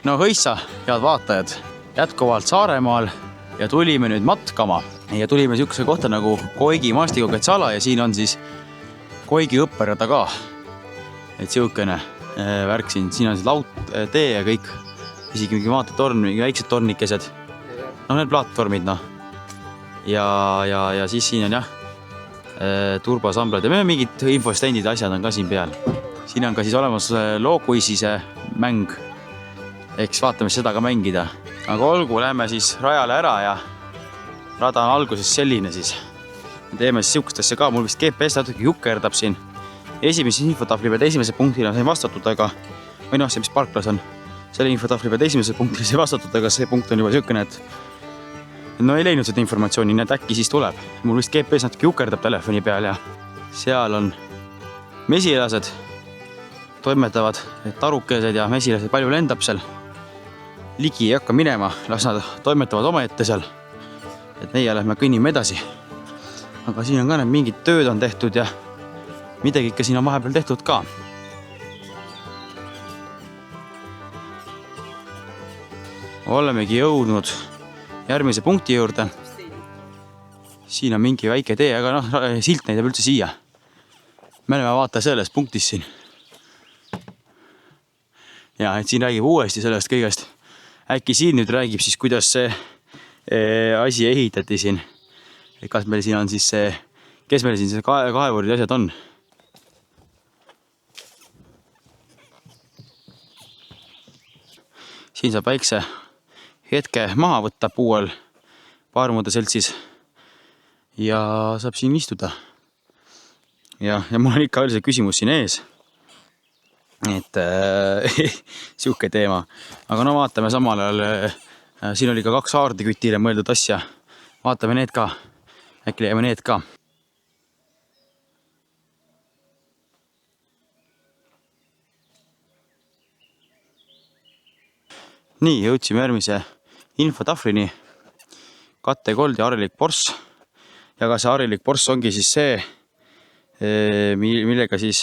No hõissa, head vaatajad, jätkuvalt Saaremaal ja tulime nüüd matkama ja tulime siukse kohta nagu Koigi maastikukaitseala ja siin on siis Koigi õpperada ka. Et siukene värk siin on siis laudtee ja kõik, isegi mingi vaatetorn, mingi väiksed tornikesed. No need platvormid, noh. Ja siis siin on jah, turbasamblad ja mingid infostendid asjad on ka siin peal. Siin on ka siis olemas lookuisise mäng. Eks vaatame seda ka mängida. Aga olgu, läheme siis rajale ära ja rada on alguses selline siis. Teeme siis siukestesse ka, mul vist GPS natuke jukerdab siin. Esimese infotahvli pealt esimese punktile sain vastatud, aga või noh, see mis parklas on. Selle infotahvli pealt esimese punktile sai vastatud, aga see punkt on juba siukene, et no ei leidnud seda informatsiooni, nii et äkki siis tuleb. Mul vist GPS natuke jukerdab telefoni peal ja seal on mesilased, toimetavad tarukesed ja mesilased, palju lendab seal. Ligi ei hakka minema, las nad toimetavad oma ette seal. Et meie lähme kõnnime edasi. Aga siin on ka need mingid tööd on tehtud ja midagi ikka siin on vahepeal tehtud ka. Olemegi jõudnud järgmise punkti juurde. Siin on mingi väike tee, aga noh, silt näitab üldse siia. Me oleme vaata selles punktis siin. Ja et siin räägib uuesti sellest kõigest. Äkki siin nüüd räägib siis, kuidas see asi ehitati siin. Kas meil siin on siis see, kes meil siin see kaevurid asjad on? Siin saab väikse hetke maha võtta puuel Paarmuude seltsis ja saab siin istuda. Ja mul on ikka veel see küsimus siin ees. Et siuke teema. Aga no vaatame samal ajal, siin oli ka 2 haardekütile mõeldud asja. Vaatame need ka. Äkki leiame need ka. Nii, jõudsime järgmise infotahvlini. Kattekold ja harilik porss. Ja ka see harilik porss ongi siis see, millega siis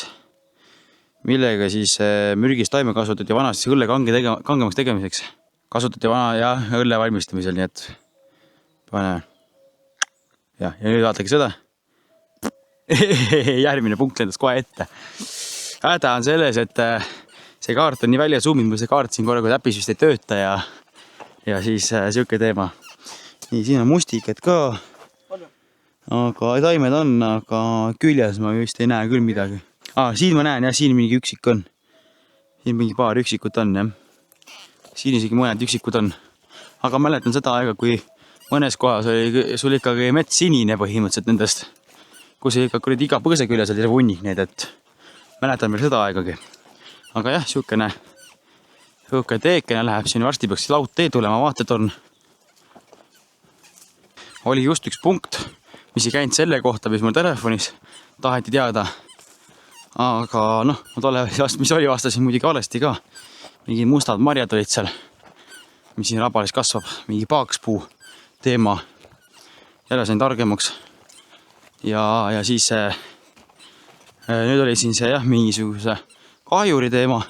mürgist taime kasutati vanasti õlle kangemaks tegemiseks. Kasutati vana ja õlle valmistamisel, nii et pane. Ja nüüd vaatagi seda. Järgmine punkt lendas kohe ette. Häda on selles, et see kaart on nii välja zoomid, mul see kaart siin korraga täpis vist ei tööta ja siis siuke teema. Nii, siin on mustikad ka. Aga taimed on, aga küljes ma vist ei näe küll midagi. Siin ma näen ja siin mingi üksik on. Siin mingi paar üksikut on, jah. Siin isegi mõned üksikud on. Aga mäletan seda aega, kui mõnes kohas oli sul ikkagi mets sinine põhimõtteliselt nendest. Kus ikka iga põõse küljes oli hunnik neid, et mäletan veel seda aegagi. Aga jah, siukene teekene läheb siin varsti peaks laudtee tulema vaatetorn. Oli just üks punkt, mis ei käinud selle kohta, mis mul telefonis taheti teada. Aga noh, mis oli vastasin muidugi valesti ka. Mingi mustad marjad olid seal, mis siin rabalis kasvab. Mingi paakspuu teema. Jälle sain targemaks. Ja siis nüüd oli siin see jah, mingisuguse kahjuri teema.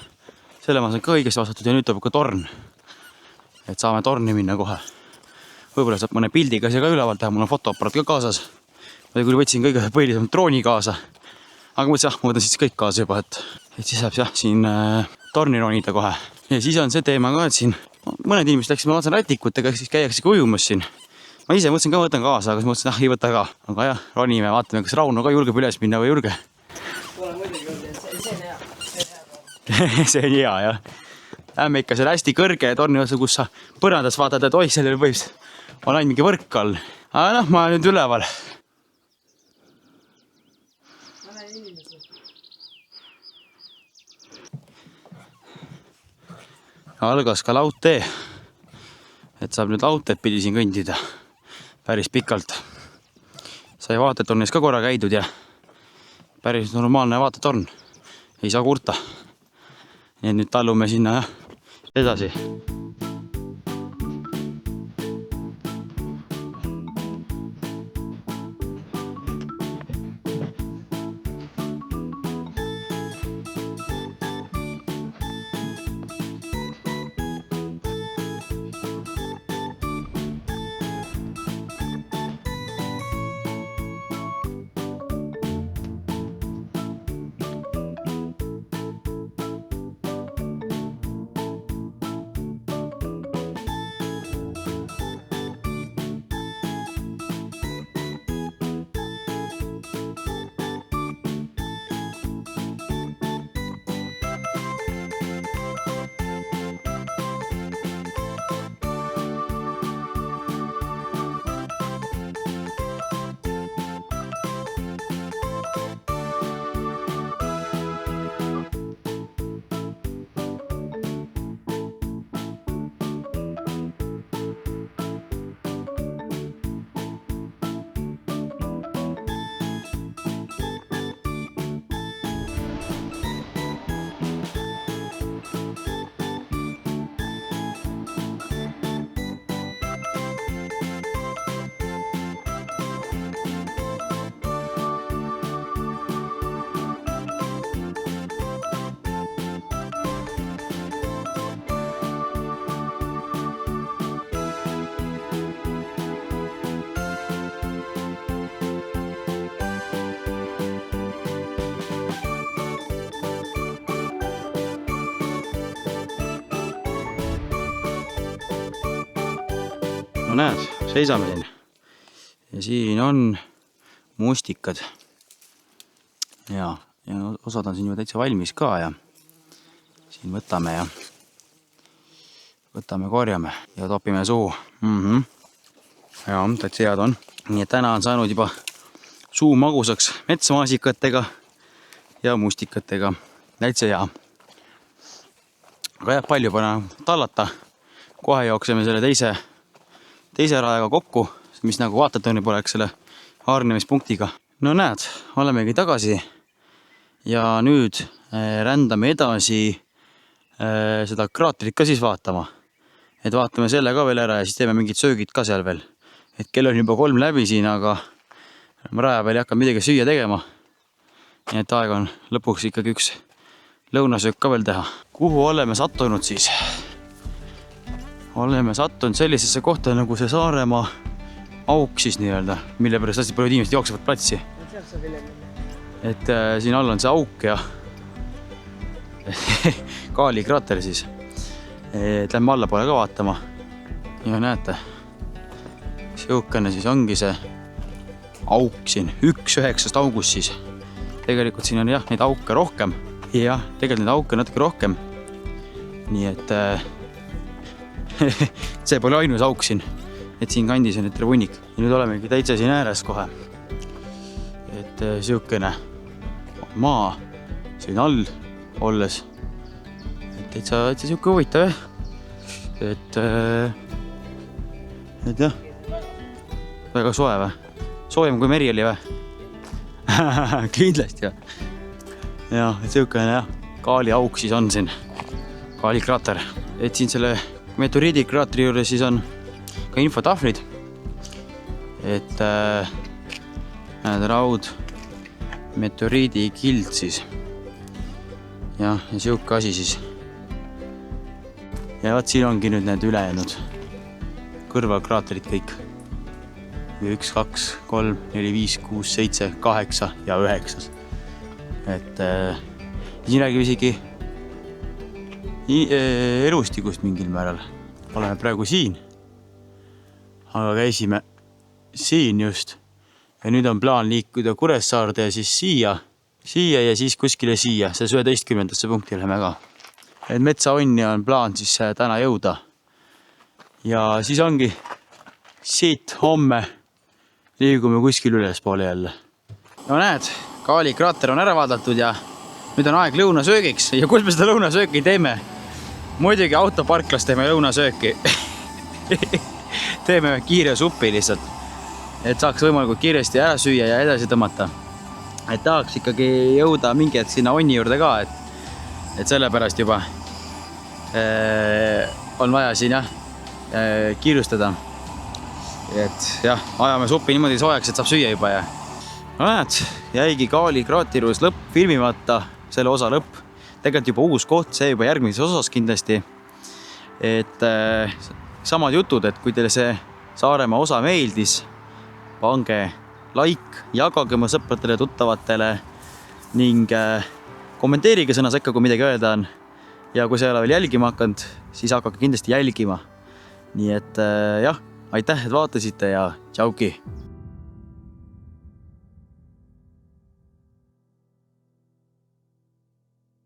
Selle ma sain ka õigesti vastatud ja nüüd tuleb ka torn. Et saame torni minna kohe. Võib-olla saab mõne pildiga see ka üleval teha, mul on fotoaparaat ka kaasas. Ma küll võtsin kõige põhilisem drooni kaasa. Aga mõtlesin, ma võtan siis kõik kaasa juba, et siis saab jah, siin torni ronida kohe. Ja siis on see teema ka, et siin mõned inimesed läksid, ma vaatsin rätikutega, siis käiakse ujumas siin. Ma ise mõtlesin ka võtan kaasa, aga siis mõtlesin, ei võta ka. Aga jah, ronime, vaatame, kas Rauno ka julgeb üles minna või julge. Pole muidugi julge, see on hea. See on hea, jah. Lähme ikka seal hästi kõrge torni osa, kus sa põrandas vaatad, et oih, sellel võib on ainult mingi võrk all. Aga noh, ma olen nüüd üleval. Algas ka laudtee, et saab nüüd laudteed pidi siin kõndida päris pikalt. Sai vaatetornis ka korra käidud ja päris normaalne vaatetorn. Ei saa kurta. Nii et nüüd tallume sinna edasi. no näed, seisame siin. Ja siin on mustikad. Ja osad on siin juba täitsa valmis ka ja siin võtame korjame ja topime suu. Ja, täitsa head on. Nii et täna on saanud juba suu magusaks metsmaasikatega ja mustikatega. Täitsa hea. Aga jah, palju pane tallata. Kohe jookseme selle teise rajaga kokku, mis nagu vaatetunni poleks selle haarnemispunktiga. No näed, olemegi tagasi ja nüüd rändame edasi seda kraatrit ka siis vaatama. Et vaatame selle ka veel ära ja siis teeme mingid söögid ka seal veel. Et kell on juba 3 läbi siin, aga raja peal ei hakka midagi süüa tegema. Nii et aeg on lõpuks ikkagi üks lõunasöök ka veel teha. Kuhu oleme sattunud siis? Oleme sattunud sellisesse kohta nagu see Saaremaa auk siis nii-öelda, mille pärast hästi paljud inimesed jooksevad platsi. Et siin all on see auk ja Kaali kraater siis. Et lähme allapoole ka vaatama. Ja näete, siukene siis ongi see auk siin, 1/9 august siis. Tegelikult siin on jah, neid auke rohkem. Jah, tegelikult neid auke natuke rohkem. Nii et see pole ainus auk siin. Et siin kandis on terve hunnik. Ja nüüd olemegi täitsa siin ääres kohe. Et siukene maa siin all olles. Et täitsa siuke huvitav. Et jah, väga soe või? Soojem kui meri oli või? Kindlasti jah. Ja, et siukene jah, Kaali auk siis on siin. Kaali kraater. Et siin selle meteoriidi kraatri juures siis on ka infotahvlid. Et näed raud meteoriidi kild siis. Ja siuke asi siis. Ja vaat siin ongi nüüd need ülejäänud kõrvalkraatrid kõik. 1, 2, 3, 4, 5, 6, 7, 8 ja 9. Et siin räägib isegi elustikust mingil määral. Oleme praegu siin. Aga käisime siin just. Ja nüüd on plaan liikuda Kuressaarde ja siis siia ja siis kuskile siia. See 11. punkti läheme ka. Et metsaonni on plaan siis täna jõuda. Ja siis ongi siit homme liigume kuskil ülespoole jälle. No näed, Kaali kraater on ära vaadatud ja nüüd on aeg lõunasöögiks. Ja kus me seda lõunasööki teeme? Muidugi autoparklas teeme lõunasööki. Teeme kiire suppi lihtsalt. Et saaks võimalikult kiiresti ära süüa ja edasi tõmmata. Et tahaks ikkagi jõuda mingi hetk sinna onni juurde ka. Et sellepärast juba on vaja siin jah, kiirustada. Et jah, ajame suppi niimoodi soojaks, et saab süüa juba ja. No näed, jäigi Kaali kraatirus lõpp filmimata, selle osa lõpp. Tegelikult juba uus koht, see juba järgmises osas kindlasti. Et samad jutud, et kui teile see Saaremaa osa meeldis, pange like, jagage oma sõpradele, tuttavatele ning kommenteerige sõna sekka, kui midagi öelda on. Ja kui see ei ole veel jälgima hakanud, siis hakake kindlasti jälgima. Nii et jah, aitäh, et vaatasite ja tšauki!